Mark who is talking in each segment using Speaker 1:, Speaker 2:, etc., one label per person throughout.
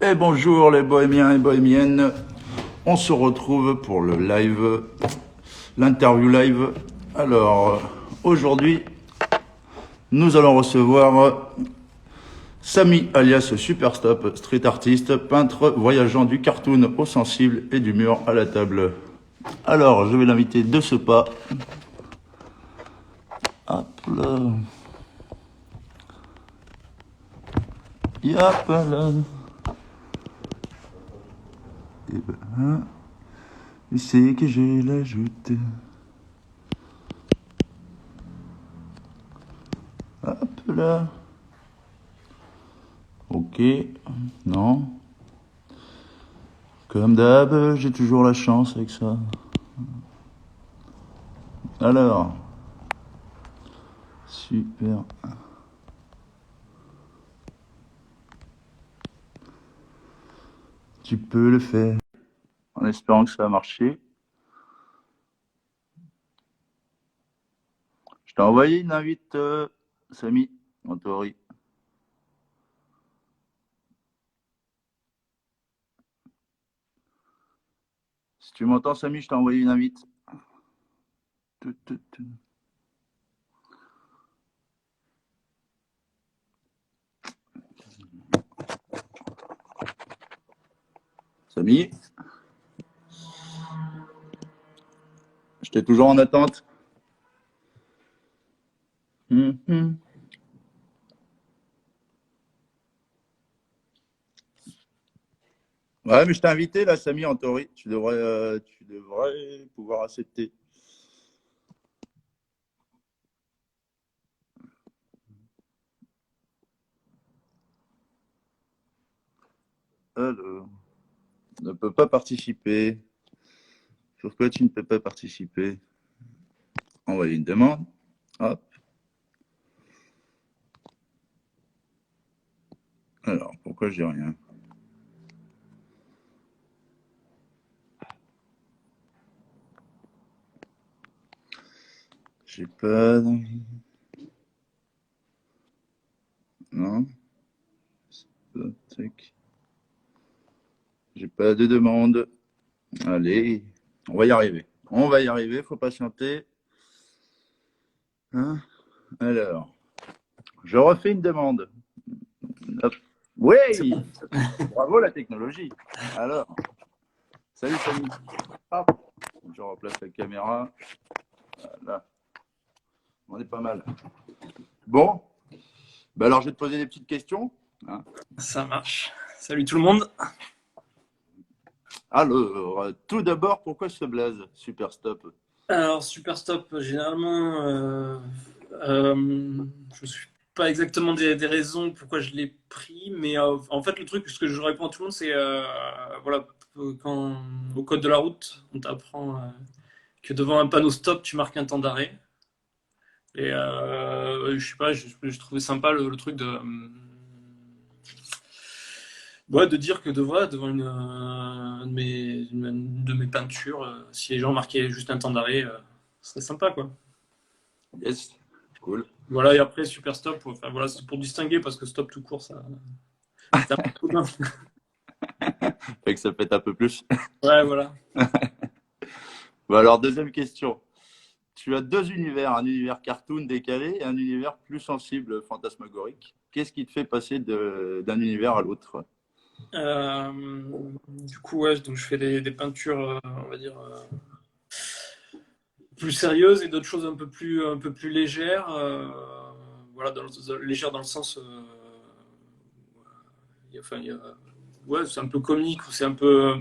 Speaker 1: Et bonjour les bohémiens et bohémiennes, on se retrouve pour le live, l'interview live. Alors, aujourd'hui, nous allons recevoir Samy alias Superstop, street artiste, peintre voyageant du cartoon au sensible et du mur à la table. Alors, je vais l'inviter de ce pas. Hop là. Yop là. Et ben, c'est que je l'ajoute. Hop là. Ok. Non. Comme d'hab, j'ai toujours la chance avec ça. Alors. Super. Tu peux le faire. En espérant que ça va marcher. Je t'ai envoyé une invite, Samy, en théorie. Si tu m'entends, Samy, je t'ai envoyé une invite. Tout, tout, tout. Samy, je t'ai toujours en attente. Hum. Ouais, mais je t'ai invité là, Samy, en théorie. Tu devrais pouvoir accepter. Alors, ne peut pas participer. Pourquoi tu ne peux pas participer? Envoyer une demande. Hop. Alors, pourquoi j'ai rien? J'ai pas. Non. Tac. J'ai pas de demande. Allez, on va y arriver. On va y arriver, faut patienter. Hein. Alors, je refais une demande. Hop. Oui, bravo la technologie. Alors, salut Samy. Hop. Je replace la caméra. Voilà. On est pas mal. Bon, bah alors je vais te poser des petites questions. Hein.
Speaker 2: Ça marche. Salut tout le monde.
Speaker 1: Alors, tout d'abord, pourquoi ce blaze Super Stop?
Speaker 2: Alors, Super Stop, généralement, je ne suis pas exactement des raisons pourquoi je l'ai pris, mais en fait, le truc, ce que je réponds à tout le monde, c'est voilà, quand au code de la route, on t'apprend que devant un panneau stop, tu marques un temps d'arrêt. Et je sais pas, je trouvais sympa le truc de dire que devant une de mes peintures, si les gens marquaient juste un temps d'arrêt, ce serait sympa, quoi.
Speaker 1: Yes, cool.
Speaker 2: Voilà, et après, Super Stop, enfin, voilà, c'est pour distinguer, parce que Stop tout court, ça un peu bien.
Speaker 1: Fait que ça pète un peu plus.
Speaker 2: Ouais, voilà.
Speaker 1: Bon, alors, deuxième question. Tu as deux univers, un univers cartoon décalé et un univers plus sensible, fantasmagorique. Qu'est-ce qui te fait passer d'un univers à l'autre?
Speaker 2: Du coup, ouais, donc je fais des peintures, on va dire, plus sérieuses et d'autres choses un peu plus légères. Voilà, légères dans le sens. Enfin, ouais, c'est un peu comique ou c'est un peu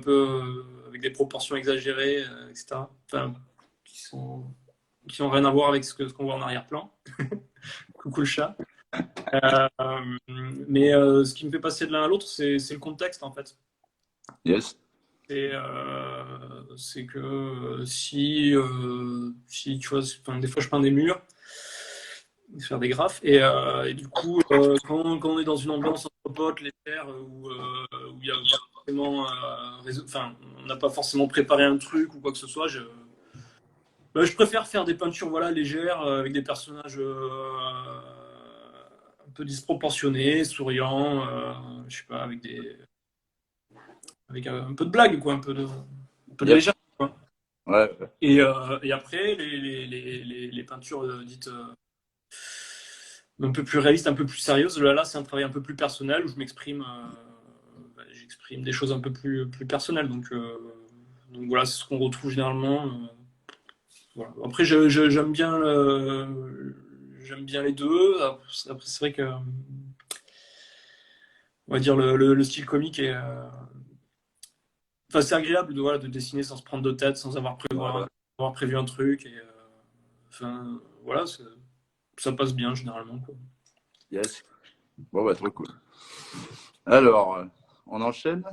Speaker 2: avec des proportions exagérées, etc. Enfin, qui sont, qui ont rien à voir avec ce qu'on voit en arrière-plan. Coucou le chat. Euh, mais ce qui me fait passer de l'un à l'autre, c'est le contexte en fait.
Speaker 1: Yes.
Speaker 2: C'est que si tu vois, enfin, des fois je peins des murs, faire des graphes, et du coup, quand on est dans une ambiance entre potes, les terres, où il y a forcément, enfin, on n'a pas forcément préparé un truc ou quoi que ce soit, je préfère faire des peintures voilà, légères avec des personnages un peu disproportionnés, souriants, je sais pas, avec des. avec un peu de blague, quoi, un peu de
Speaker 1: Yep.
Speaker 2: légèreté, quoi.
Speaker 1: Ouais.
Speaker 2: Et après, les peintures dites un peu plus réalistes, un peu plus sérieuses, là c'est un travail un peu plus personnel où je m'exprime, j'exprime des choses un peu plus personnelles. Donc voilà, c'est ce qu'on retrouve généralement. Voilà. Après, j'aime bien les deux. Après, c'est vrai que, on va dire, le style comique est. Enfin, c'est agréable de, voilà, de dessiner sans se prendre de tête, sans
Speaker 1: Ouais, ouais.
Speaker 2: avoir prévu un truc. Enfin, voilà, ça passe bien généralement, quoi.
Speaker 1: Yes. Bon, bah, trop cool. Alors, on enchaîne?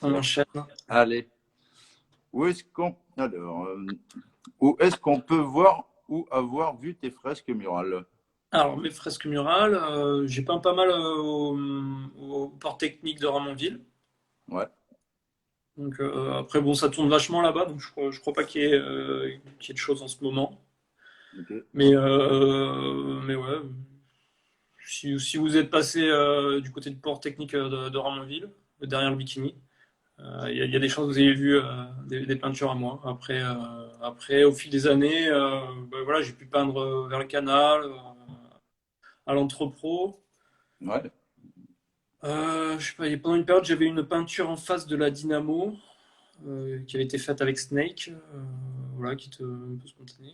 Speaker 2: On enchaîne.
Speaker 1: Allez. Où est-ce qu'on peut voir ou avoir vu tes fresques murales?
Speaker 2: Alors, mes fresques murales, j'ai peint pas mal au port technique de Ramonville.
Speaker 1: Ouais.
Speaker 2: Donc, après, bon, ça tourne vachement là-bas, donc je crois pas qu'il y ait de choses en ce moment.
Speaker 1: Ok.
Speaker 2: Mais ouais, si vous êtes passé du côté du port technique de Ramonville, derrière le Bikini, il y a des chances que vous ayez vu des peintures à moi. Après, au fil des années, ben voilà, j'ai pu peindre vers le canal, à l'entrepôt.
Speaker 1: Ouais.
Speaker 2: Je sais pas, pendant une période, j'avais une peinture en face de la Dynamo qui avait été faite avec Snake, voilà, qui était un peu spontanée.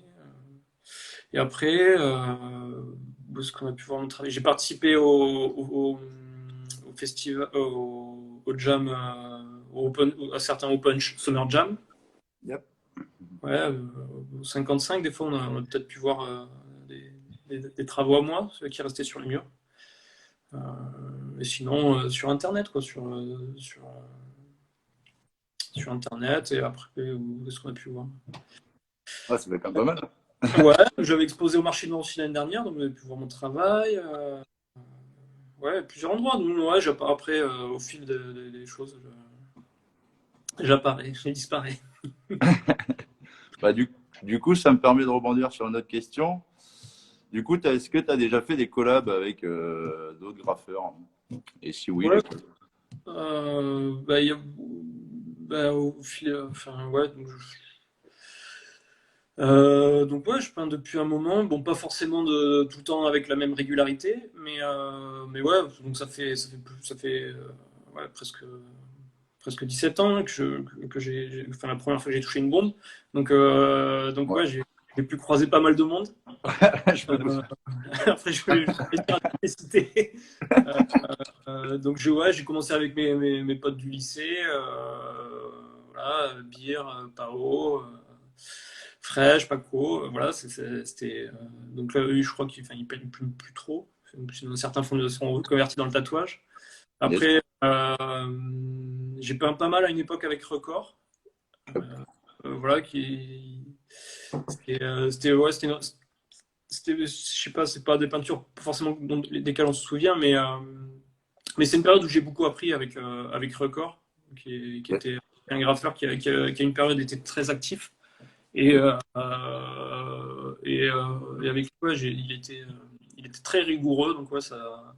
Speaker 2: Et après, où est-ce qu'on a pu voir mon travail? J'ai participé au festival, au jam, à certains Open Summer Jam.
Speaker 1: Yep.
Speaker 2: Ouais, au 55, des fois, on a peut-être pu voir des travaux à moi, ceux qui restaient sur les murs. Mais sinon, sur Internet, quoi, sur Internet. Et après, où est-ce qu'on a pu voir?
Speaker 1: Ouais, ça fait quand même pas mal.
Speaker 2: Ouais, j'avais exposé au marché de Nancy l'année dernière, donc vous avez pu voir mon travail. Ouais, plusieurs endroits. Donc, ouais, après, au fil des choses, j'apparais, je disparais.
Speaker 1: Bah, du coup, ça me permet de rebondir sur une autre question. Du coup, est-ce que tu as déjà fait des collabs avec d'autres graffeurs? Et si oui,
Speaker 2: Ouais,
Speaker 1: lesquels?
Speaker 2: bah, bah, au fil, enfin, ouais, donc ouais, je peins depuis un moment. Bon, pas forcément tout le temps avec la même régularité, mais ouais, donc ça fait ouais, presque 17 ans que enfin, la première fois que j'ai touché une bombe. Donc
Speaker 1: Ouais.
Speaker 2: ouais, j'ai pu croiser pas mal de monde.
Speaker 1: Je peux
Speaker 2: Euh, Après, je vais dire les citer. Euh, donc ouais, j'ai commencé avec mes potes du lycée. Voilà, Beer, Pao, Fresh, Paco. Voilà, c'était. Donc là, eux, je crois qu'ils enfin, ils peignent plus trop. Certains sont reconvertis dans le tatouage.
Speaker 1: Yes.
Speaker 2: Après, j'ai peint pas mal à une époque avec Record. Voilà, ouais, je sais pas, c'est pas des peintures forcément desquelles on se souvient, mais c'est une période où j'ai beaucoup appris avec Record, qui
Speaker 1: Ouais.
Speaker 2: était un graffeur qui a une période était très actif. Et avec lui, ouais, il était très rigoureux, donc ouais, ça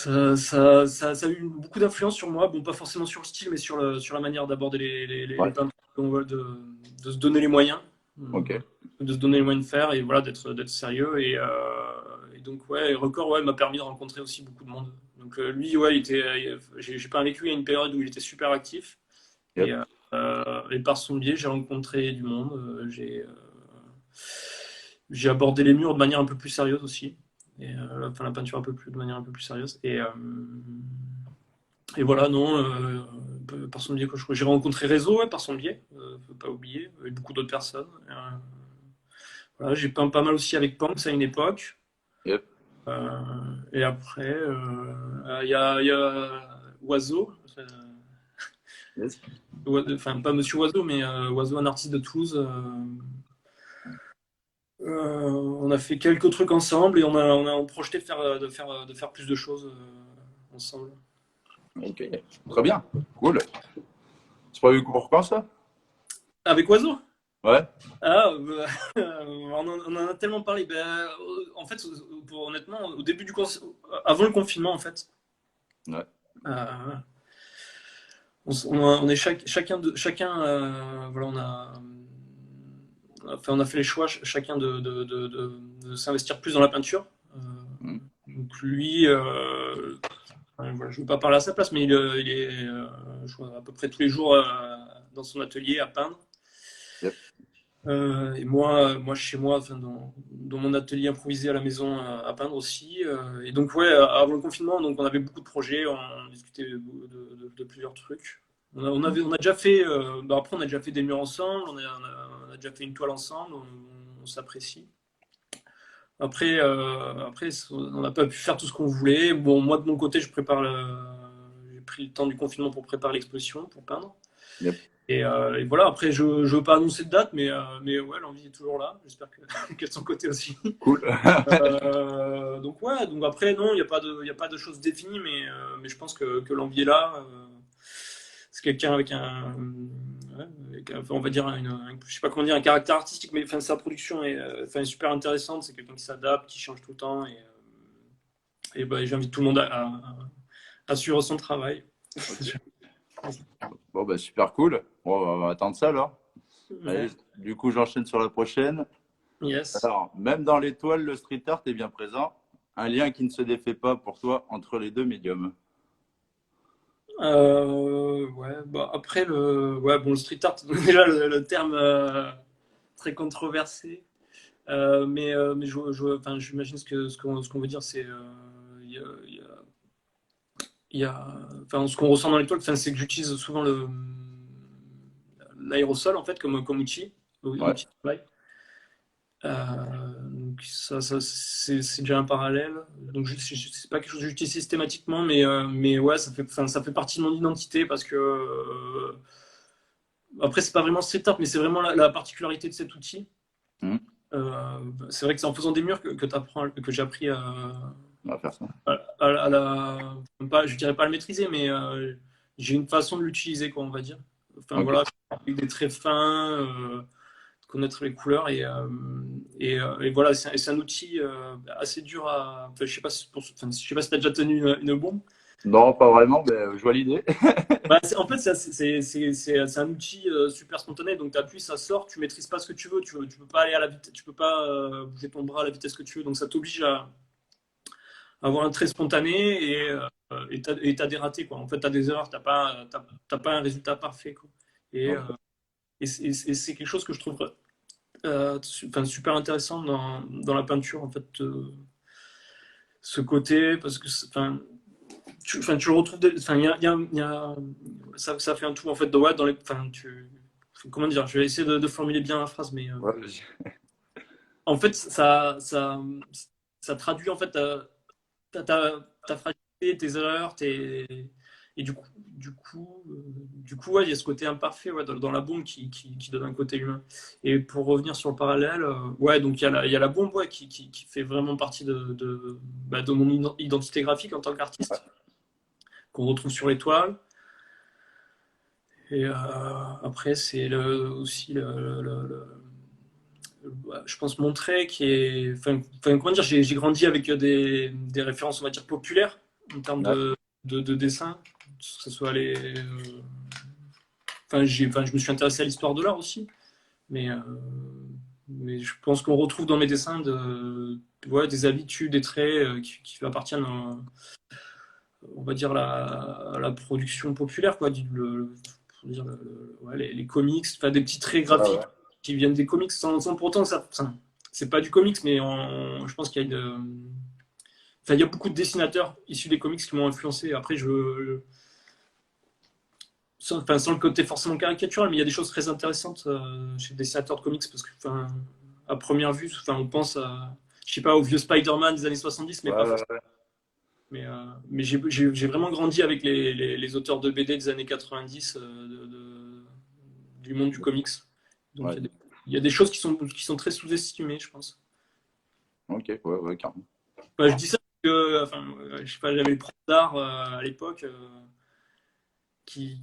Speaker 2: a eu beaucoup d'influence sur moi. Bon, pas forcément sur le style, mais sur la manière d'aborder les
Speaker 1: Ouais.
Speaker 2: peintures, donc, voilà, de se donner les moyens,
Speaker 1: Ok.
Speaker 2: de se donner les moyens de faire et voilà, d'être sérieux. Et donc, ouais, Record ouais, m'a permis de rencontrer aussi beaucoup de monde. Donc, lui, ouais, j'ai pas vécu à une période où il était super actif. Et,
Speaker 1: Yep.
Speaker 2: et par son biais, j'ai rencontré du monde. J'ai abordé les murs de manière un peu plus sérieuse aussi. Enfin, la peinture de manière un peu plus sérieuse. Et voilà, non, par son biais, j'ai rencontré Réseau, ouais, par son biais, faut pas oublier, et beaucoup d'autres personnes. Voilà, j'ai peint pas mal aussi avec Panks à une époque.
Speaker 1: Yep.
Speaker 2: Et après, il y a Oiseau,
Speaker 1: Yes.
Speaker 2: enfin pas Monsieur Oiseau, mais Oiseau, un artiste de Toulouse. On a fait quelques trucs ensemble et on a projeté de faire plus de choses ensemble.
Speaker 1: Ok. Très bien. Cool. C'est prévu pour quand ça?
Speaker 2: Avec Oiseau?
Speaker 1: Ouais.
Speaker 2: Ah, on en a tellement parlé. Ben, en fait, honnêtement, au début avant le confinement, en fait.
Speaker 1: Ouais.
Speaker 2: Euh, on est voilà, on a fait les choix chacun de s'investir plus dans la peinture.
Speaker 1: Mm.
Speaker 2: Donc lui, voilà, je ne veux pas parler à sa place, mais il est je vois, à peu près tous les jours dans son atelier à peindre.
Speaker 1: Yep.
Speaker 2: Et moi chez moi, enfin, dans mon atelier improvisé à la maison à peindre aussi. Et donc ouais, avant le confinement, donc on avait beaucoup de projets, on discutait de plusieurs trucs. On a déjà fait, bah après on a déjà fait des murs ensemble, on a déjà fait une toile ensemble, on s'apprécie. Après, on n'a pas pu faire tout ce qu'on voulait. Bon, moi de mon côté, j'ai pris le temps du confinement pour préparer l'exposition, pour peindre.
Speaker 1: Yep.
Speaker 2: Et voilà, après, je ne veux pas annoncer de date, mais ouais, l'envie est toujours là. J'espère qu'elle de son côté aussi.
Speaker 1: Cool.
Speaker 2: Donc ouais, donc après, non, il y a pas de choses définies, mais je pense que l'envie est là. C'est quelqu'un avec ouais, on va dire, je sais pas comment dire, un caractère artistique, mais enfin, sa production est, enfin, super intéressante. C'est quelqu'un qui s'adapte, qui change tout le temps. Et bah, j'invite tout le monde à suivre son travail.
Speaker 1: Okay. Bon, bah, super cool. Bon, on va attendre ça alors. Allez,
Speaker 2: Ouais.
Speaker 1: du coup, j'enchaîne sur la prochaine.
Speaker 2: Yes.
Speaker 1: Alors, même dans l'étoile, le street art est bien présent. Un lien qui ne se défait pas pour toi entre les deux médiums.
Speaker 2: Ouais, bah après ouais, bon, le street art, déjà le terme très controversé, mais enfin, j'imagine ce qu'on veut dire, c'est il y a, il y a- il y a- enfin, ce qu'on ressent dans les toiles, enfin, c'est que j'utilise souvent l'aérosol en fait comme outil,
Speaker 1: Ouais.
Speaker 2: outil de travail. Donc c'est déjà un parallèle. Donc c'est pas quelque chose que j'utilise systématiquement, mais ouais, enfin, ça fait partie de mon identité parce que après c'est pas vraiment street art, mais c'est vraiment la particularité de cet outil.
Speaker 1: Mmh.
Speaker 2: C'est vrai que c'est en faisant des murs que j'ai appris
Speaker 1: On va faire ça.
Speaker 2: à pas, je dirais pas à le maîtriser, mais j'ai une façon de l'utiliser, quoi, on va dire. Enfin
Speaker 1: Ok.
Speaker 2: voilà, avec des traits fins, connaître les couleurs et voilà, c'est un outil assez dur à. Enfin, je sais pas si, enfin, je sais pas si t'as déjà tenu une bombe.
Speaker 1: Non, pas vraiment, mais je vois l'idée.
Speaker 2: Bah, en fait, c'est un outil super spontané. Donc, tu appuies, ça sort, tu maîtrises pas ce que tu peux pas aller à la vitesse, tu peux pas bouger ton bras à la vitesse que tu veux. Donc, ça t'oblige à avoir un trait spontané et t'as des ratés, quoi. En fait, t'as des erreurs, t'as pas un résultat parfait, quoi. Et, euh,
Speaker 1: Ok.
Speaker 2: et c'est quelque chose que je trouve enfin, super intéressant dans la peinture, en fait, ce côté, parce que, enfin, enfin, tu le retrouves, enfin, ça fait un tout, en fait, de, ouais, enfin, comment dire, je vais essayer de formuler bien la phrase, mais
Speaker 1: Ouais, vas-y.
Speaker 2: en fait, ça traduit, en fait, ta fragilité, tes erreurs, et du coup, ouais, il y a ce côté imparfait, ouais, dans la bombe qui donne un côté humain. Et pour revenir sur le parallèle, ouais, donc il y a la bombe, ouais, qui fait vraiment partie bah, de mon identité graphique en tant qu'artiste, qu'on retrouve sur les toiles. Et après, c'est aussi je pense montrer qui est, enfin, comment dire, j'ai grandi avec des références, on va dire, populaires en termes
Speaker 1: Ouais.
Speaker 2: de dessin, que ce soit enfin, je me suis intéressé à l'histoire de l'art aussi, mais, euh, mais je pense qu'on retrouve dans mes dessins ouais, des habitudes, des traits qui appartiennent, on va dire, à la production populaire, quoi, pour dire, ouais, les comics, enfin, des petits traits
Speaker 1: Ouais,
Speaker 2: graphiques
Speaker 1: ouais.
Speaker 2: qui viennent des comics sans pour autant que ça c'est pas du comics, mais je pense qu'il y a enfin, il y a beaucoup de dessinateurs issus des comics qui m'ont influencé. Après, enfin, sans le côté forcément caricatural, mais il y a des choses très intéressantes chez les dessinateurs de comics parce que, enfin, à première vue, enfin, on pense je sais pas, au vieux Spider-Man des années 70, mais
Speaker 1: Ouais,
Speaker 2: pas
Speaker 1: ouais,
Speaker 2: forcément.
Speaker 1: ouais.
Speaker 2: Mais j'ai vraiment grandi avec les auteurs de BD des années 90 du monde du comics. Donc
Speaker 1: Ouais.
Speaker 2: il y a des choses qui sont très sous-estimées, je pense.
Speaker 1: Ok, ouais, ouais, carrément.
Speaker 2: Bah, je dis ça parce que, enfin, je sais pas, j'avais le prof d'art à l'époque ouais, qui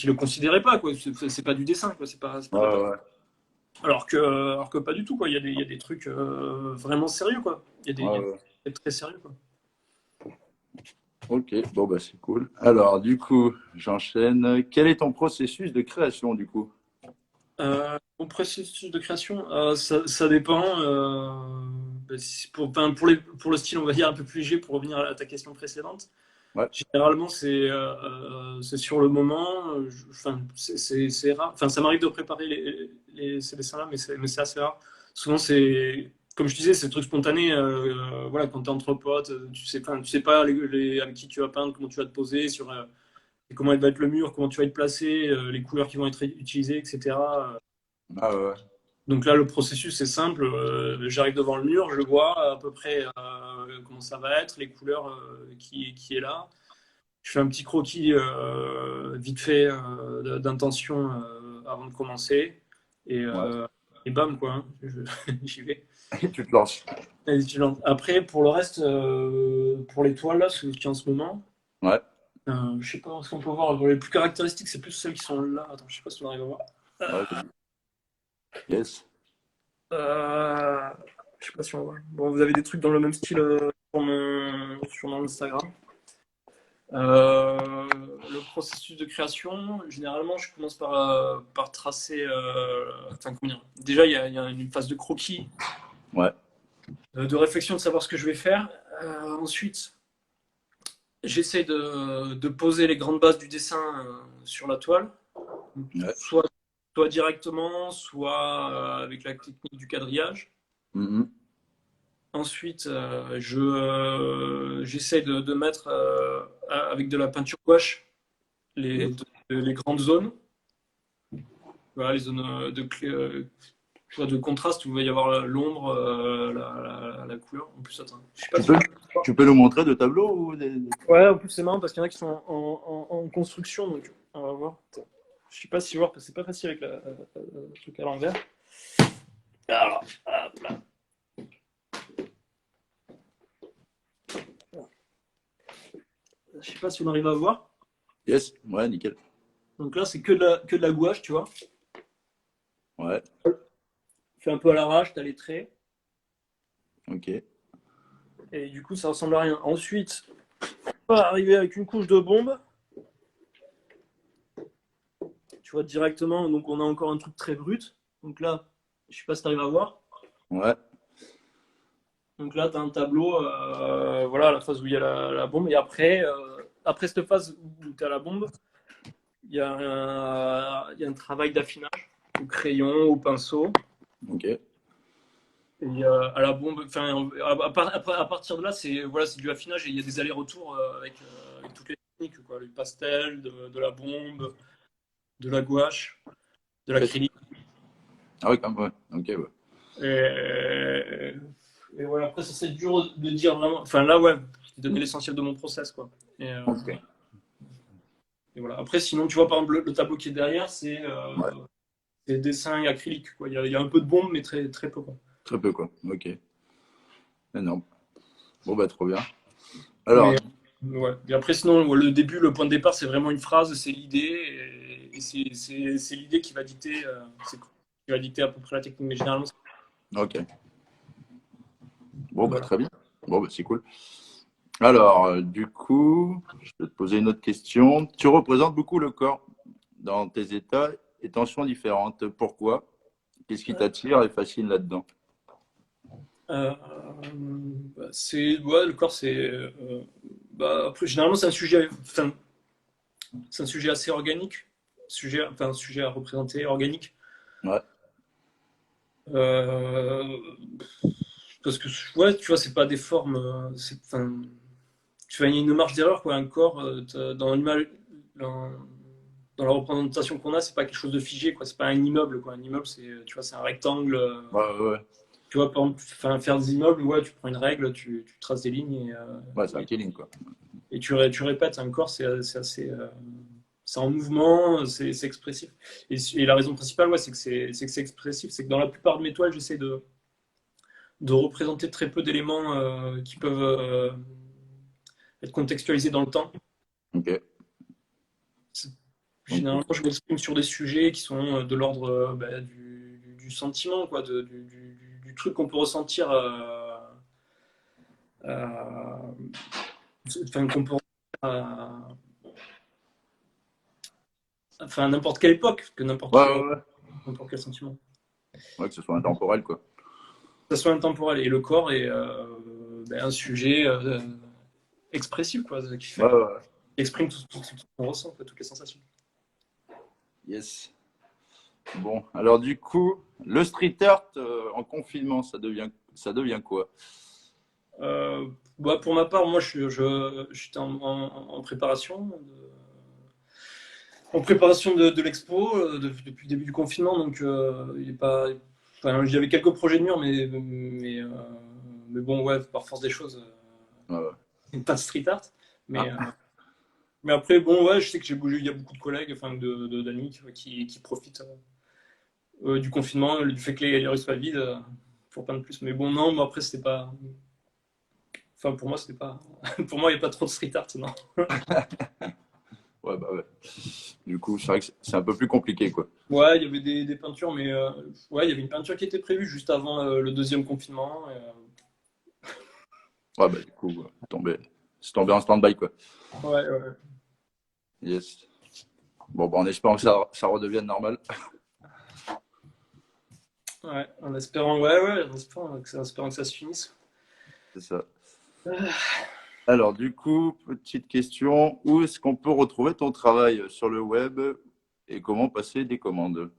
Speaker 2: le considérait pas, quoi. C'est pas du dessin, quoi. C'est pas
Speaker 1: Ouais,
Speaker 2: de la peinture.
Speaker 1: ouais,
Speaker 2: Alors que pas du tout, quoi. Il y a des trucs vraiment sérieux, quoi. Il y a
Speaker 1: ouais,
Speaker 2: des
Speaker 1: ouais.
Speaker 2: trucs très sérieux, quoi.
Speaker 1: Ok, bon bah c'est cool. Alors du coup, j'enchaîne. Quel est ton processus de création du coup?
Speaker 2: Mon processus de création, ça dépend. Pour le style, on va dire un peu plus léger, pour revenir à ta question précédente.
Speaker 1: Ouais,
Speaker 2: Généralement, c'est sur le moment. Enfin, c'est rare. Enfin, ça m'arrive de préparer ces dessins-là, mais c'est assez rare. Souvent, c'est, comme je disais, c'est des trucs spontanés. Voilà, quand t'es entre potes, tu sais pas avec qui tu vas peindre, comment tu vas te poser, comment va être le mur, comment tu vas être placé, les couleurs qui vont être utilisées, etc.
Speaker 1: ah ouais, ouais.
Speaker 2: Donc là, le processus est simple. J'arrive devant le mur, je vois à peu près comment ça va être, les couleurs qui est là. Je fais un petit croquis vite fait d'intention avant de commencer. Et,
Speaker 1: Ouais.
Speaker 2: euh, et bam, quoi. Hein, j'y vais.
Speaker 1: Et tu te lances.
Speaker 2: Allez, tu lances. Après, pour le reste, pour les toiles, là, ce que je tiens en ce moment,
Speaker 1: Ouais.
Speaker 2: je sais pas ce qu'on peut voir. Bon, les plus caractéristiques, c'est plus celles qui sont là. Attends, je sais pas si on arrive à voir.
Speaker 1: Ouais, vas-y. Yes.
Speaker 2: Euh, je sais pas si on voit. Bon, vous avez des trucs dans le même style sur mon Instagram. Le processus de création, généralement, je commence par tracer. Enfin, comment dire. Déjà, il y a une phase de croquis,
Speaker 1: Ouais.
Speaker 2: de réflexion, de savoir ce que je vais faire. Ensuite, j'essaie de poser les grandes bases du dessin sur la toile,
Speaker 1: Ouais.
Speaker 2: soit, soit directement, soit avec la technique du quadrillage.
Speaker 1: Mhm.
Speaker 2: Ensuite, j'essaie de mettre avec de la peinture gouache
Speaker 1: Yes.
Speaker 2: les grandes zones. Voilà, les zones tu vois, de contraste où il va y avoir l'ombre, la couleur. En plus, attends, je sais pas
Speaker 1: Tu
Speaker 2: si
Speaker 1: peux,
Speaker 2: on
Speaker 1: tu peux nous montrer de tableaux ou
Speaker 2: Ouais, en plus c'est marrant parce qu'il y en a qui sont en construction, donc on va voir. Attends. Je sais pas si voir parce que c'est pas facile avec le truc à l'envers. Alors, hop là. Je sais pas si on arrive à voir.
Speaker 1: Yes. Ouais, nickel.
Speaker 2: Donc là, c'est que de la gouache, tu vois.
Speaker 1: Ouais.
Speaker 2: Fait un peu à l'arrache, t'as les traits.
Speaker 1: Ok.
Speaker 2: Et du coup, ça ressemble à rien. Ensuite, on va arriver avec une couche de bombe. Tu vois directement, donc on a encore un truc très brut. Donc là, je sais pas si tu arrives à voir.
Speaker 1: Ouais.
Speaker 2: Donc là, tu as un tableau, voilà, la phase où il y a la bombe. Et après, après cette phase où tu as la bombe, il y a un travail d'affinage au crayon, au pinceau.
Speaker 1: Ok.
Speaker 2: Et à la bombe, enfin, à partir de là, c'est voilà, c'est du affinage et il y a des allers-retours avec toutes les techniques, quoi, le pastel, de la bombe, de la gouache, de
Speaker 1: Yes.
Speaker 2: l'acrylique.
Speaker 1: Ah oui, quand même. Ouais. Ok. Ouais.
Speaker 2: Et, et ouais, après, ça c'est dur de dire vraiment. Enfin là, ouais, je t'ai donné l'essentiel de mon process, quoi.
Speaker 1: Ok.
Speaker 2: Et voilà. Après, sinon, tu vois, par exemple, le tableau qui est derrière,
Speaker 1: Ouais.
Speaker 2: c'est dessin et acrylique, quoi. Il y a un peu de bombe, mais très peu, quoi.
Speaker 1: Très peu quoi. Ok. Énorme. Bon bah trop bien. Alors,
Speaker 2: Mais ouais. Et après, sinon, ouais, le début, le point de départ, c'est vraiment une phrase, c'est l'idée, et c'est l'idée qui va dicter, qui va dicter à peu près la technique. Mais généralement,
Speaker 1: ok. Bon bah
Speaker 2: voilà.
Speaker 1: très bien. Bon bah c'est cool. Alors, du coup, je vais te poser une autre question. Tu représentes beaucoup le corps dans tes états et tensions différentes. Pourquoi? Qu'est-ce qui t'attire et fascine là-dedans?
Speaker 2: Euh, ouais, le corps, bah, après, généralement, c'est un sujet, enfin, c'est un sujet assez organique, un sujet à représenter organique.
Speaker 1: Ouais,
Speaker 2: Euh, Parce que, ouais, tu vois, c'est pas des formes. Enfin, tu vois, il y a une marge d'erreur, quoi. Un corps, dans l'image, dans, dans la représentation qu'on a, c'est pas quelque chose de figé, quoi. C'est pas un immeuble, quoi. Un immeuble, tu vois, c'est un rectangle.
Speaker 1: ouais.
Speaker 2: Tu vois, par exemple, enfin, faire des immeubles, ouais, tu prends une règle, tu traces des lignes
Speaker 1: Ouais, c'est un killing quoi.
Speaker 2: et tu répètes. Un corps, c'est assez. C'est en mouvement, c'est expressif. Et la raison principale, ouais, c'est que c'est expressif. C'est que dans la plupart de mes toiles, j'essaie de représenter très peu d'éléments qui peuvent être contextualisés dans le temps.
Speaker 1: Ok.
Speaker 2: Généralement,
Speaker 1: Ok.
Speaker 2: je m'exprime sur des sujets qui sont de l'ordre bah, du sentiment, quoi, du truc qu'on peut ressentir, enfin, qu'on peut enfin, à n'importe quelle époque, que
Speaker 1: Ouais, ouais, ouais.
Speaker 2: n'importe quel sentiment.
Speaker 1: Ouais, que ce soit intemporel, quoi.
Speaker 2: Que ça soit intemporel. Et le corps est un sujet expressif, quoi, qui
Speaker 1: Ouais,
Speaker 2: fait,
Speaker 1: ouais, ouais.
Speaker 2: qui exprime tout ce qu'on ressent, quoi, toutes les sensations.
Speaker 1: Yes. Bon, alors du coup, le street art en confinement, ça devient quoi?
Speaker 2: Pour ma part, moi, j'étais en préparation, de l'expo depuis le début du confinement, donc il est pas. Enfin, j'avais quelques projets de mur, mais bon, ouais, par force des choses,
Speaker 1: Ouais, ouais.
Speaker 2: pas de street art. Mais,
Speaker 1: Ah,
Speaker 2: euh, mais après, bon, ouais, je sais que j'ai bougé, il y a beaucoup de collègues, enfin, d'amis qui profitent du confinement, du fait que les rues soient vides, pour pas de plus. Mais bon, non, moi, après, c'était pas. Enfin, pour moi, c'était pas. Pour moi, il n'y a pas trop de street art, non.
Speaker 1: ouais, bah ouais. Du coup, c'est vrai que c'est un peu plus compliqué, quoi.
Speaker 2: Ouais, il y avait des peintures, mais ouais, il y avait une peinture qui était prévue juste avant le deuxième confinement.
Speaker 1: Ouais, bah du coup, c'est tombé en stand-by, quoi.
Speaker 2: Ouais, ouais,
Speaker 1: Yes. Bon, bah, en espérant que ça redevienne normal.
Speaker 2: ouais, en espérant, ouais, ouais, en espérant que ça se finisse.
Speaker 1: C'est ça. Alors, du coup, petite question, où est-ce qu'on peut retrouver ton travail sur le web et comment passer des commandes,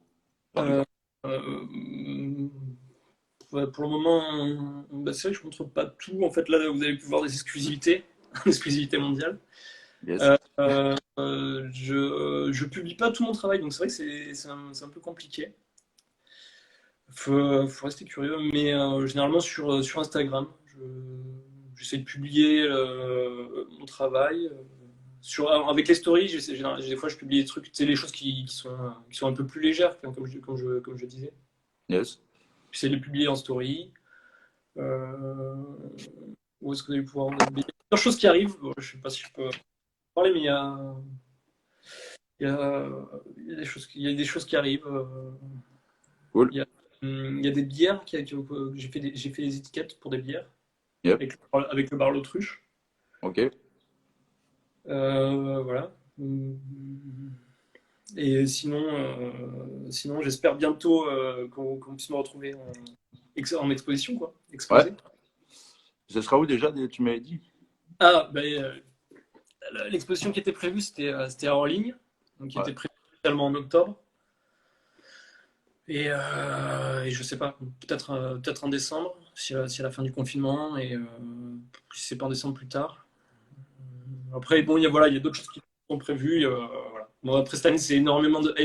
Speaker 1: par
Speaker 2: Euh,
Speaker 1: exemple?
Speaker 2: euh, ouais, pour le moment, bah, c'est vrai que je ne montre pas tout. En fait, là, vous avez pu voir des exclusivités, exclusivité mondiale.
Speaker 1: Yes.
Speaker 2: Je publie pas tout mon travail, donc c'est vrai que c'est un peu compliqué. Faut rester curieux, mais généralement sur Instagram, j'essaie de publier mon travail. Avec les stories, des fois je publie des trucs, tu sais, les choses qui sont un peu plus légères, comme je disais.
Speaker 1: Yes.
Speaker 2: J'essaie de les publier en story. Euh, Où est-ce que vous allez pouvoir. Il y a plusieurs choses qui arrivent. Bon, je sais pas si je peux en parler, mais il y a, il y a des choses qui arrivent.
Speaker 1: Cool.
Speaker 2: Il y a, il y a des bières j'ai fait des étiquettes pour des bières
Speaker 1: Yep.
Speaker 2: avec le bar l'autruche.
Speaker 1: Ok.
Speaker 2: Voilà. Et sinon j'espère bientôt qu'on puisse me retrouver en exposition, quoi.
Speaker 1: Ouais.
Speaker 2: Exposé.
Speaker 1: Ce sera où déjà, tu m'avais dit?
Speaker 2: Ah, l'exposition qui était prévue, c'était hors ligne, donc qui
Speaker 1: Ouais.
Speaker 2: était prévue initialement en octobre. Et je sais pas, peut-être en décembre, si à la fin du confinement, et si c'est pas en décembre plus tard. Après, bon, il y a d'autres choses qui sont prévues. Voilà. Bon, après, cette année, il y a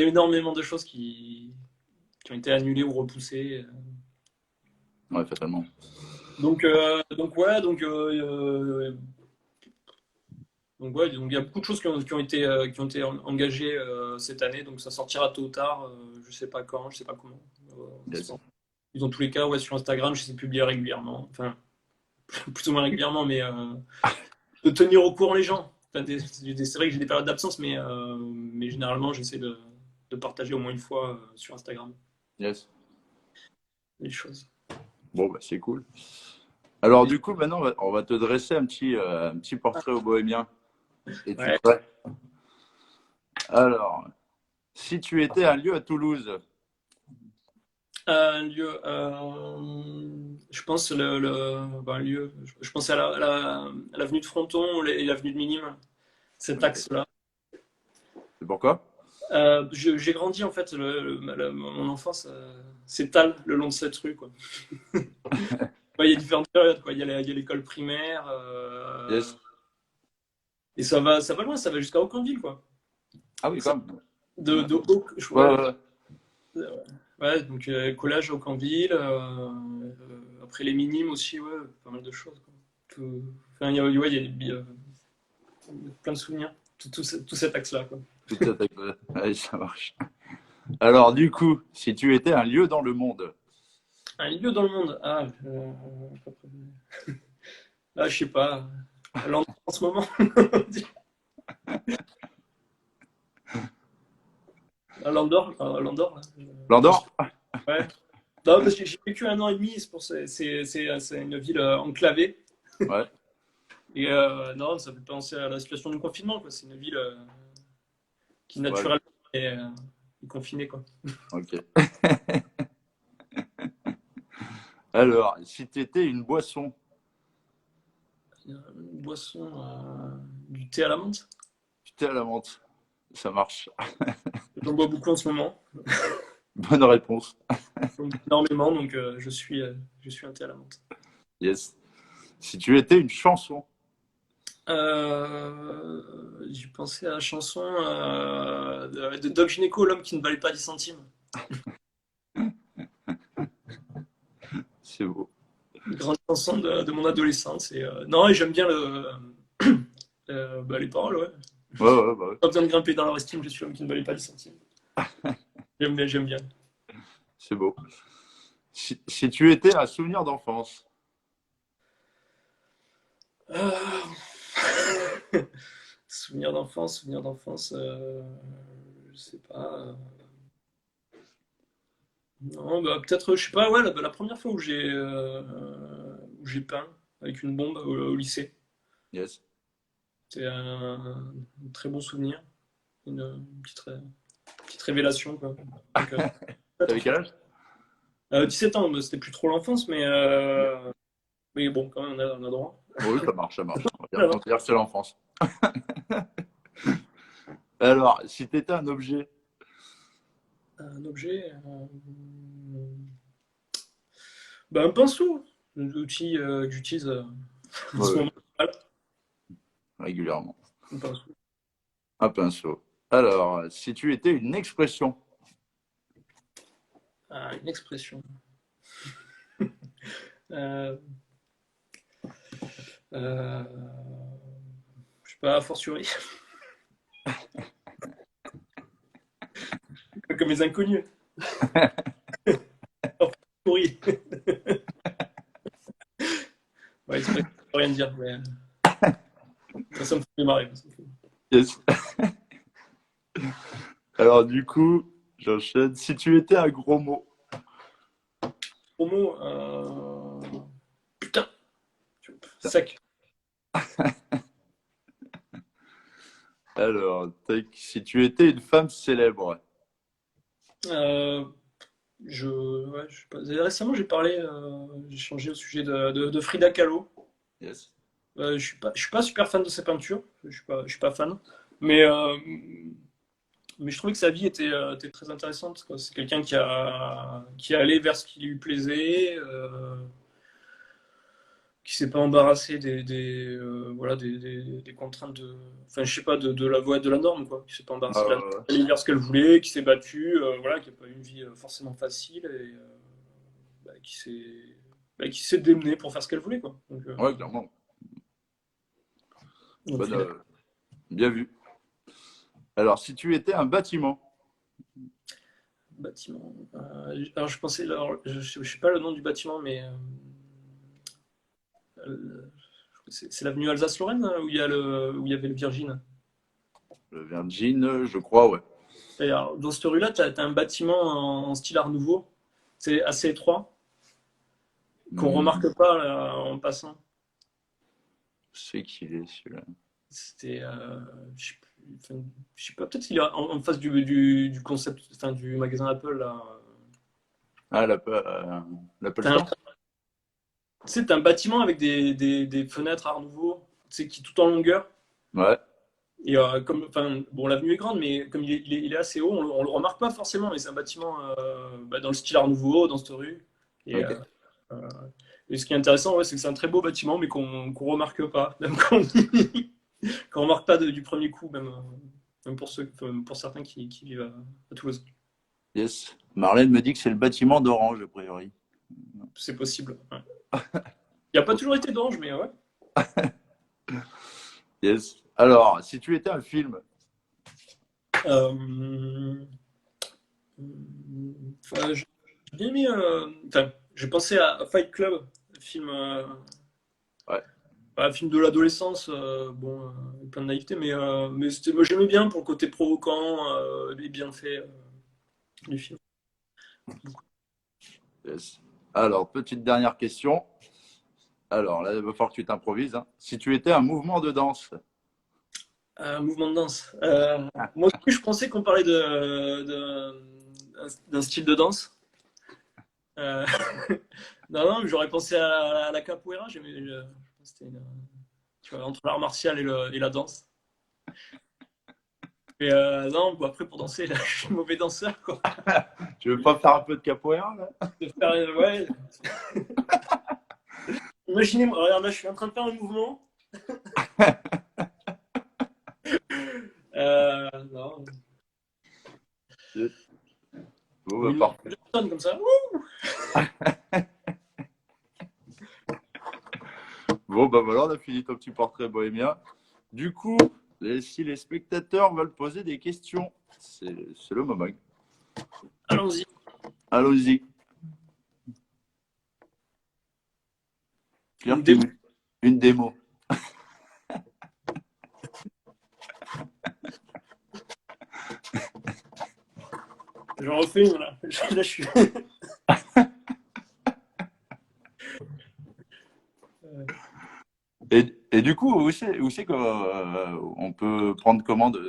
Speaker 2: énormément de choses qui ont été annulées ou repoussées.
Speaker 1: Ouais, fatalement.
Speaker 2: Ouais, donc il y a beaucoup de choses qui ont été engagées cette année, donc ça sortira tôt ou tard, je sais pas quand, je sais pas comment.
Speaker 1: Yes.
Speaker 2: Dans tous les cas, ouais, sur Instagram, j'essaie de publier régulièrement, enfin plus ou moins régulièrement, mais de tenir au courant les gens. Enfin, c'est vrai que j'ai des périodes d'absence, mais généralement, j'essaie de partager au moins une fois sur Instagram
Speaker 1: Yes.
Speaker 2: les choses.
Speaker 1: Bon, bah, c'est cool. Alors, du coup, maintenant, on va te dresser un petit portrait au bohémien. Es-tu
Speaker 2: Ouais.
Speaker 1: prêt? Alors, si tu étais un lieu à Toulouse,
Speaker 2: Un lieu, je pense un lieu, je pense à l'avenue de Fronton et l'avenue de Minime, cet
Speaker 1: ok.
Speaker 2: axe-là.
Speaker 1: C'est pourquoi?
Speaker 2: J'ai grandi en fait, mon enfance s'étale le long de cette rue, quoi. Ouais, il y a différentes périodes, quoi. Il y a l'école primaire,
Speaker 1: Yes.
Speaker 2: et ça va loin, ça va jusqu'à Aucamville, quoi.
Speaker 1: Ah oui,
Speaker 2: Ça-
Speaker 1: quand même. Ouais,
Speaker 2: ouais,
Speaker 1: ouais, ouais.
Speaker 2: ouais, donc collège à Aucamville, après les minimes aussi, ouais, pas mal de choses, quoi. Enfin, ouais, il y a plein de souvenirs, tout cet axe-là, quoi.
Speaker 1: Tout ça, ouais, ça marche. Alors, du coup, si tu étais un lieu dans le monde,
Speaker 2: Un lieu dans le monde, je sais pas, Londres en ce moment. Landor, là.
Speaker 1: l'Andorre?
Speaker 2: Ouais. Non, parce que j'ai vécu un an et demi, c'est une ville enclavée.
Speaker 1: Ouais.
Speaker 2: Et non, ça fait penser à la situation du confinement, quoi. C'est une ville qui
Speaker 1: Ouais,
Speaker 2: naturellement est confinée, quoi.
Speaker 1: ok. Alors, si tu étais une boisson,
Speaker 2: Une boisson, du thé à la menthe.
Speaker 1: tu t'es à la menthe. Ça marche.
Speaker 2: J'en bois beaucoup en ce moment.
Speaker 1: Bonne réponse.
Speaker 2: J'en bois énormément, donc je suis un thé à la menthe.
Speaker 1: Yes. Si tu étais une chanson,
Speaker 2: J'ai pensé à la chanson de Doc Gynéco, L'homme qui ne valait pas 10 centimes.
Speaker 1: c'est beau.
Speaker 2: Une grande chanson de mon adolescence. Et, non, et j'aime bien les paroles, ouais.
Speaker 1: Ouais, ouais, bah ouais.
Speaker 2: Pas besoin de grimper dans leur estime, je suis l'homme qui ne valait pas 10 centimes. J'aime bien, j'aime bien.
Speaker 1: C'est beau. Si tu étais un souvenir d'enfance,
Speaker 2: Euh, souvenir d'enfance, je sais pas. Non, bah, peut-être, je sais pas, ouais, la première fois où j'ai peint avec une bombe au lycée.
Speaker 1: yes.
Speaker 2: C'est un très bon souvenir, une petite révélation, quoi. Donc,
Speaker 1: T'avais
Speaker 2: peut-être.
Speaker 1: quel âge?
Speaker 2: 17 ans, bah, c'était plus trop l'enfance, mais bon, quand même, on a droit.
Speaker 1: Oui, ça marche, ça marche. On va dire que c'est l'enfance. Alors, si tu étais un objet,
Speaker 2: Un objet, bah, un pinceau, un outil que j'utilise en ce
Speaker 1: ouais,
Speaker 2: moment. Voilà,
Speaker 1: régulièrement,
Speaker 2: un pinceau.
Speaker 1: un pinceau. Alors, si tu étais une expression,
Speaker 2: Ah, une expression. Euh, euh, je sais pas, a fortiori, comme les inconnus. A fortiori. Ouais, expression, ça veut rien dire, mais ça me fait marrer. Ça me fait-
Speaker 1: yes. Alors, du coup, j'enchaîne. Si tu étais un gros mot,
Speaker 2: Promo, putain, sac.
Speaker 1: alors, tac, si tu étais une femme célèbre,
Speaker 2: Euh, ouais, je sais pas. Récemment, j'ai changé au sujet de Frida Kahlo.
Speaker 1: yes.
Speaker 2: Je suis pas super fan de ses peintures. Je suis pas fan. Mais, mais je trouvais que sa vie était très intéressante, quoi. C'est quelqu'un qui est allé vers ce qui lui plaisait, qui s'est pas embarrassé voilà, des contraintes enfin, je sais pas, de la voie de la norme, quoi. Qui s'est pas embarrassé de la norme,
Speaker 1: Euh,
Speaker 2: qui est allé vers ce qu'elle voulait, qui s'est battue, voilà, qui a pas eu une vie forcément facile et bah, qui s'est démenée pour faire ce qu'elle voulait, quoi.
Speaker 1: ouais, clairement.
Speaker 2: Donc
Speaker 1: Bonne,
Speaker 2: Frida.
Speaker 1: bien vu. Alors, si tu étais un bâtiment,
Speaker 2: Bâtiment. Alors je pensais, alors, je sais pas le nom du bâtiment, mais c'est l'avenue Alsace-Lorraine où où il y avait le Virgin.
Speaker 1: le Virgin, je crois, ouais.
Speaker 2: Et alors, dans cette rue-là, tu as, un bâtiment en style Art Nouveau. C'est assez étroit, qu'on
Speaker 1: Hmm,
Speaker 2: remarque pas là, en passant.
Speaker 1: je sais qu'il est celui-là.
Speaker 2: C'était, je sais plus, enfin, je sais pas, peut-être qu'il est en face du concept, enfin, du magasin Apple là.
Speaker 1: Ah, l'Apple
Speaker 2: T'as un,
Speaker 1: Store?
Speaker 2: tu sais, t'as un bâtiment avec des fenêtres Art Nouveau, tu sais, qui est tout en longueur.
Speaker 1: Ouais,
Speaker 2: Et comme, enfin, bon, l'avenue est grande, mais comme il est assez haut, on le remarque pas forcément, mais c'est un bâtiment bah, dans le style Art Nouveau, dans cette rue. Et,
Speaker 1: ok.
Speaker 2: euh, et ce qui est intéressant, ouais, c'est que c'est un très beau bâtiment, mais qu'on remarque pas, même qu'on remarque pas du premier coup, même pour ceux, enfin, pour certains qui vivent à Toulouse.
Speaker 1: Yes. Marlène me dit que c'est le bâtiment d'Orange, a priori.
Speaker 2: C'est possible. Ouais. Il n'a pas toujours été d'Orange, mais ouais.
Speaker 1: Yes. Alors, si tu étais un film,
Speaker 2: Euh, enfin, j'ai bien mis, enfin, j'ai pensé à Fight Club, film.
Speaker 1: ouais,
Speaker 2: Film de l'adolescence, bon, plein de naïveté, mais moi j'aimais bien pour le côté provoquant et bien fait du film.
Speaker 1: yes. Alors, petite dernière question. Alors là, il va falloir que tu t'improvises, hein. Si tu étais un mouvement de danse.
Speaker 2: Un mouvement de danse. Moi aussi, je pensais qu'on parlait d'un style de danse. Euh, non, non, j'aurais pensé à la capoeira. C'était tu vois, entre l'art martial et la danse. Mais non, bon, après pour danser, là, je suis mauvais danseur, quoi.
Speaker 1: Tu veux pas faire un peu de capoeira là?
Speaker 2: De faire, ouais. Imaginez-moi, regarde, là, je suis en train de faire un mouvement. Non.
Speaker 1: Bon,
Speaker 2: Ou
Speaker 1: bah,
Speaker 2: une
Speaker 1: parfait.
Speaker 2: personne comme ça.
Speaker 1: Bon, bah voilà, on a fini ton petit portrait bohémien. Du coup, si les spectateurs veulent poser des questions, c'est le moment.
Speaker 2: Allons-y.
Speaker 1: Allons-y. Pierre,
Speaker 2: Une démo.
Speaker 1: une démo.
Speaker 2: J'en refais une, là. Là, je suis.
Speaker 1: Et du coup, où c'est qu'on peut prendre commande?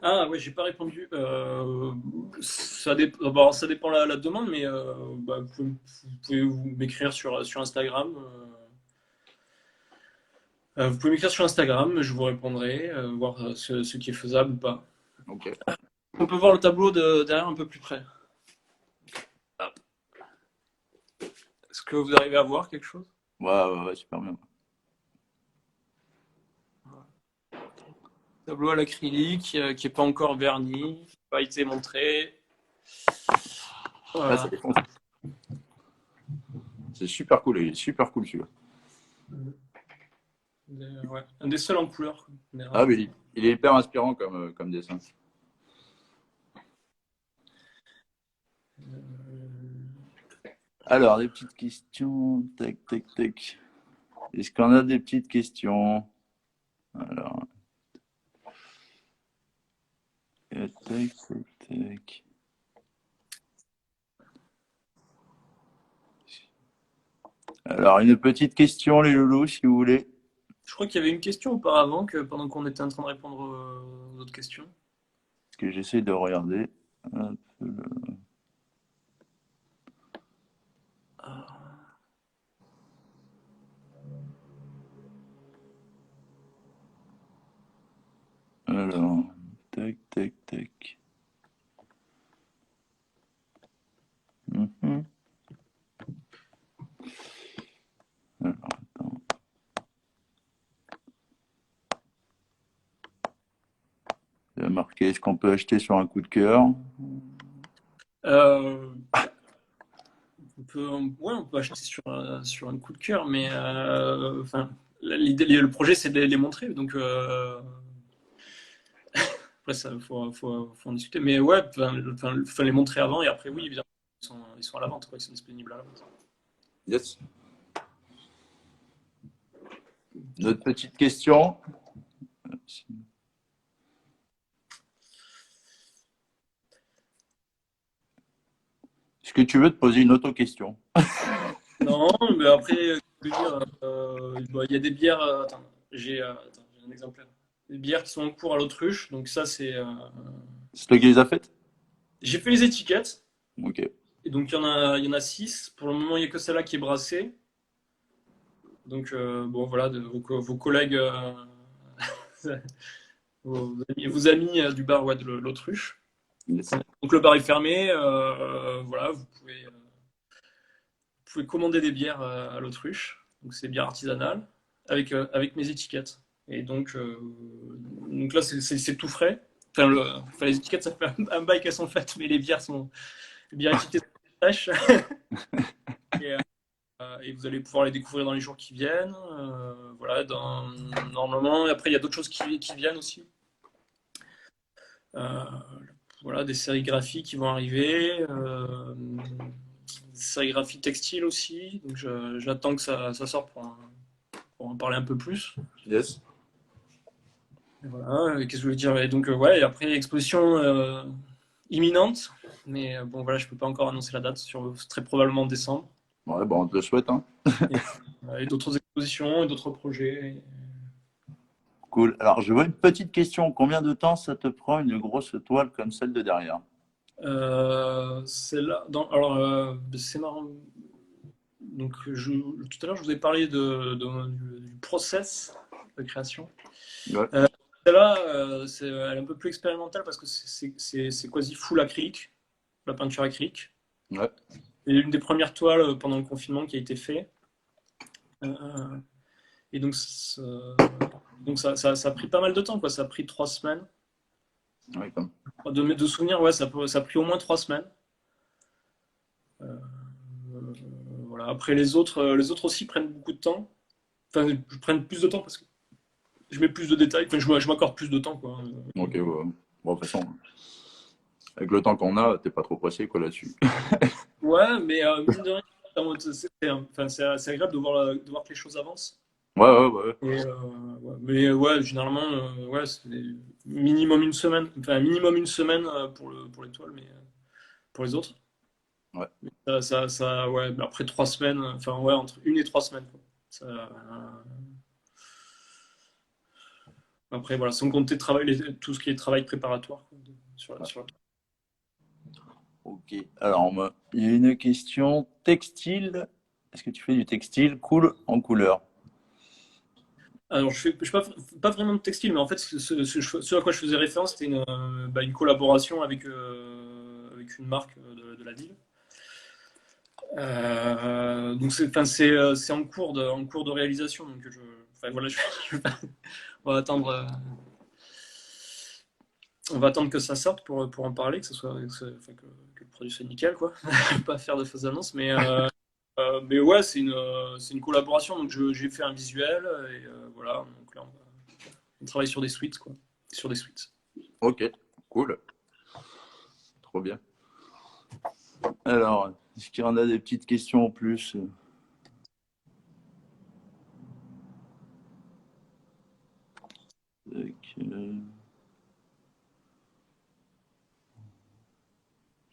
Speaker 2: Ah ouais, j'ai pas répondu. Bon, ça dépend la demande, mais bah, vous pouvez m'écrire sur Instagram. Vous pouvez m'écrire sur Instagram, je vous répondrai, voir ce qui est faisable ou pas.
Speaker 1: Ok.
Speaker 2: On peut voir le tableau derrière un peu plus près. Hop. Est-ce que vous arrivez à voir quelque chose?
Speaker 1: Ouais, super bien.
Speaker 2: Tableau à l'acrylique qui n'est pas encore verni, qui n'a pas été montré.
Speaker 1: Ah,
Speaker 2: Voilà.
Speaker 1: c'est super cool, il est super cool celui-là.
Speaker 2: Ouais. Un des seuls en couleur.
Speaker 1: Ah, mais il est hyper inspirant comme dessin. Alors, des petites questions. Tac, tac, tac. Est-ce qu'on a des petites questions? Alors. Tac, tac, tac. Alors, une petite question, les loulous, si vous voulez.
Speaker 2: Je crois qu'il y avait une question auparavant pendant qu'on était en train de répondre aux autres questions.
Speaker 1: Parce que j'essaie de regarder. Hop, alors, tac, tac, tac. Mhm. Alors, attends. Il y a marqué, est-ce qu'on peut acheter sur un coup de cœur?
Speaker 2: Euh, ouais, on peut acheter sur un coup de cœur, mais enfin, le projet c'est de les montrer, donc après ça faut en discuter. Mais ouais, enfin, les montrer avant et après oui, évidemment, ils sont à la vente, quoi, ils sont disponibles à la vente.
Speaker 1: Yes. Notre petite question. Est-ce que tu veux te poser une auto-question?
Speaker 2: Non, mais après, je veux dire, il y a des bières. Attends, j'ai un exemplaire. Des bières qui sont en cours à l'autruche, donc ça c'est.
Speaker 1: C'est toi qui les as faites?
Speaker 2: J'ai fait les étiquettes,
Speaker 1: Ok.
Speaker 2: et donc il y en a 6. Pour le moment, il n'y a que celle-là qui est brassée. Donc bon, voilà, vos collègues, vos amis du bar ouais, de l'autruche.
Speaker 1: Yes.
Speaker 2: Donc le bar est fermé, voilà, vous pouvez commander des bières à l'autruche, donc c'est bières artisanales, avec mes étiquettes. Et donc là, c'est tout frais. Enfin, les étiquettes, ça fait un bail qu'elles sont faites, mais les bières étiquetées sont fraîches. Et, et vous allez pouvoir les découvrir dans les jours qui viennent. Voilà, normalement, après, il y a d'autres choses qui viennent aussi. Voilà, des sérigraphies qui vont arriver. Des sérigraphies textiles aussi. Donc j'attends que ça sorte pour en parler un peu plus.
Speaker 1: Yes.
Speaker 2: Et voilà, qu'est-ce que je voulais dire? Et donc ouais, et après exposition imminente, mais bon voilà, je peux pas encore annoncer la date, très probablement décembre.
Speaker 1: Ouais, bon, on te le souhaite, hein.
Speaker 2: et d'autres expositions et d'autres projets.
Speaker 1: Cool. Alors, je vois une petite question. Combien de temps ça te prend une grosse toile comme celle de derrière?
Speaker 2: C'est là, c'est marrant. Donc, tout à l'heure, je vous ai parlé du process de création.
Speaker 1: Ouais.
Speaker 2: Celle-là, elle est un peu plus expérimentale parce que c'est quasi full acrylique, la peinture acrylique.
Speaker 1: Ouais.
Speaker 2: C'est une des premières toiles pendant le confinement qui a été faite. Et donc, ça a pris pas mal de temps, quoi. Ça a pris 3 semaines.
Speaker 1: Ouais, comme...
Speaker 2: De souvenirs, ouais, ça a pris au moins 3 semaines. Voilà. Après, les autres aussi prennent beaucoup de temps. Enfin, je prennent plus de temps parce que je mets plus de détails. Enfin, je m'accorde plus de temps, quoi.
Speaker 1: Ok, ouais. Bon, de toute façon, avec le temps qu'on a, t'es pas trop pressé quoi là-dessus.
Speaker 2: Ouais, mais mine de rien, c'est agréable de voir que les choses avancent.
Speaker 1: Ouais, ouais, ouais.
Speaker 2: Ouais. Mais ouais, généralement, ouais, c'est minimum une semaine. Enfin, minimum une semaine pour l'étoile, mais pour les autres.
Speaker 1: Ouais.
Speaker 2: Ouais, mais après 3 semaines, enfin, ouais, entre 1 et 3 semaines, quoi. Après, voilà, sans compter tout ce qui est travail préparatoire, quoi, sur la toile.
Speaker 1: Ok. Alors, il y a une question. Textile. Est-ce que tu fais du textile cool en couleur?
Speaker 2: Alors, je fais pas vraiment de textile, mais en fait, ce à quoi je faisais référence, c'était une collaboration avec une marque de la ville. Donc, c'est en cours de réalisation. Donc, enfin, voilà, on va attendre, on va attendre que ça sorte pour en parler, que le produit soit nickel, quoi. Pas faire de fausses annonces, mais ouais, c'est une collaboration. Donc, j'ai fait un visuel et voilà. Donc là, on travaille sur des suites, quoi. Sur des suites.
Speaker 1: Ok, cool. Trop bien. Alors, est-ce qu'il y en a des petites questions en plus?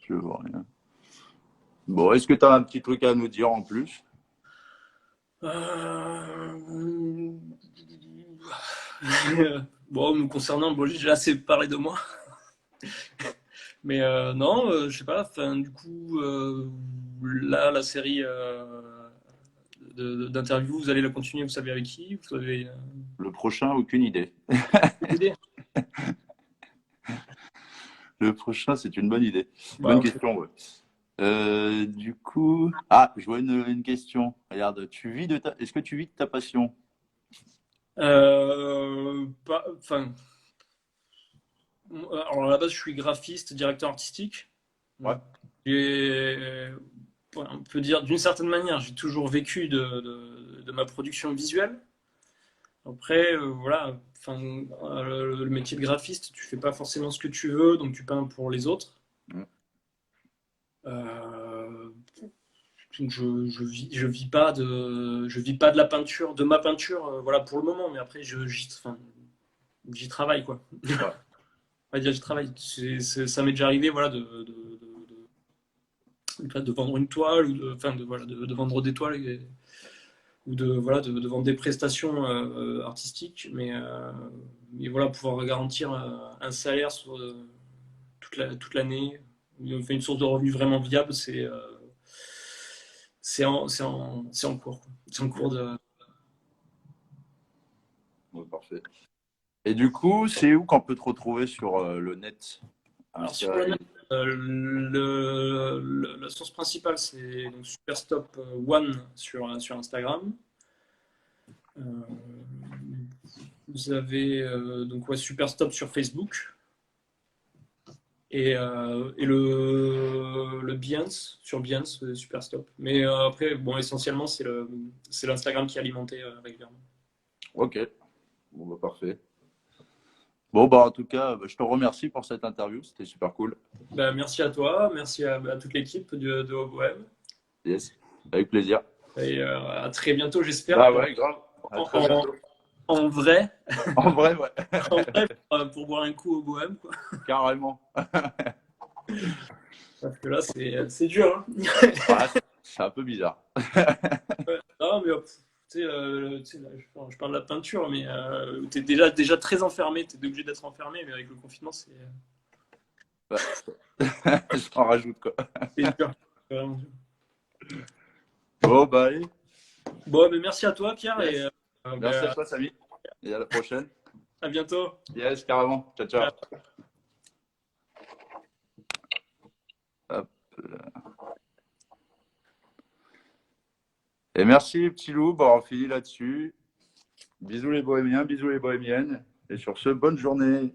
Speaker 1: Je vois rien. Bon, est-ce que tu as un petit truc à nous dire en plus?
Speaker 2: Bon, me concernant, bon, j'ai déjà assez parlé de moi. Mais non, je sais pas. Enfin, du coup, là, la série d'interviews, vous allez la continuer, vous savez avec qui? Vous avez
Speaker 1: Le prochain, aucune idée.
Speaker 2: une idée?
Speaker 1: Le prochain, c'est une bonne idée.
Speaker 2: Bah,
Speaker 1: Bonne
Speaker 2: ok.
Speaker 1: question, ouais. Du coup, ah, je vois une question. Regarde, est-ce que tu vis de ta passion?
Speaker 2: Enfin, alors à la base, je suis graphiste, directeur artistique.
Speaker 1: Ouais.
Speaker 2: Donc, on peut dire d'une certaine manière, j'ai toujours vécu de ma production visuelle. Après, voilà, enfin, le métier de graphiste, tu fais pas forcément ce que tu veux, donc tu peins pour les autres.
Speaker 1: Mm.
Speaker 2: Euh, donc je vis pas de la peinture, de ma peinture, voilà pour le moment. Mais après, j'y travaille quoi.
Speaker 1: Ouais.
Speaker 2: On va dire j'y travaille. Ça m'est déjà arrivé, voilà, de vendre une toile ou voilà, de vendre des toiles ou voilà, de vendre des prestations artistiques, mais voilà, pouvoir garantir un salaire sur toute l'année, une source de revenus vraiment viable, c'est en cours, quoi. C'est en cours de.
Speaker 1: Ouais, parfait. Et du coup, c'est où qu'on peut te retrouver sur le net?
Speaker 2: Alors sur le net, la source principale, c'est donc Superstop One sur Instagram. Euh, Vous avez donc ouais, Superstop sur Facebook. Et le Behance, sur Behance, Superstop. Mais après, bon, essentiellement, c'est l'Instagram qui est alimenté régulièrement.
Speaker 1: Ok, bon, bah, parfait. Bon, bah, en tout cas, bah, je te remercie pour cette interview, c'était super cool.
Speaker 2: Bah, merci à toi, merci à toute l'équipe de OBOM.
Speaker 1: Yes, avec plaisir.
Speaker 2: Et à très bientôt, j'espère,
Speaker 1: Bah ouais, grave. À
Speaker 2: en,
Speaker 1: très
Speaker 2: en-
Speaker 1: bientôt.
Speaker 2: en vrai,
Speaker 1: En vrai, ouais,
Speaker 2: en vrai pour boire un coup au Bohème, quoi.
Speaker 1: carrément.
Speaker 2: Parce que là, c'est dur, hein.
Speaker 1: Ouais, c'est un peu bizarre.
Speaker 2: Ouais. Non, mais là, je parle de la peinture, mais tu es déjà très enfermé, tu es obligé d'être enfermé, mais avec le confinement, c'est
Speaker 1: J'en rajoute quoi.
Speaker 2: dur. C'est vraiment dur.
Speaker 1: Bon, bah allez.
Speaker 2: Bon, mais merci à toi, Pierre,
Speaker 1: Yes.
Speaker 2: et
Speaker 1: Merci à toi, Samy. Et à la prochaine.
Speaker 2: à bientôt.
Speaker 1: Yes, carrément. Ciao, ciao.
Speaker 2: Ciao.
Speaker 1: Hop. Et merci, petit loup. Bon, on finit là-dessus. Bisous les bohémiens, bisous les bohémiennes. Et sur ce, bonne journée.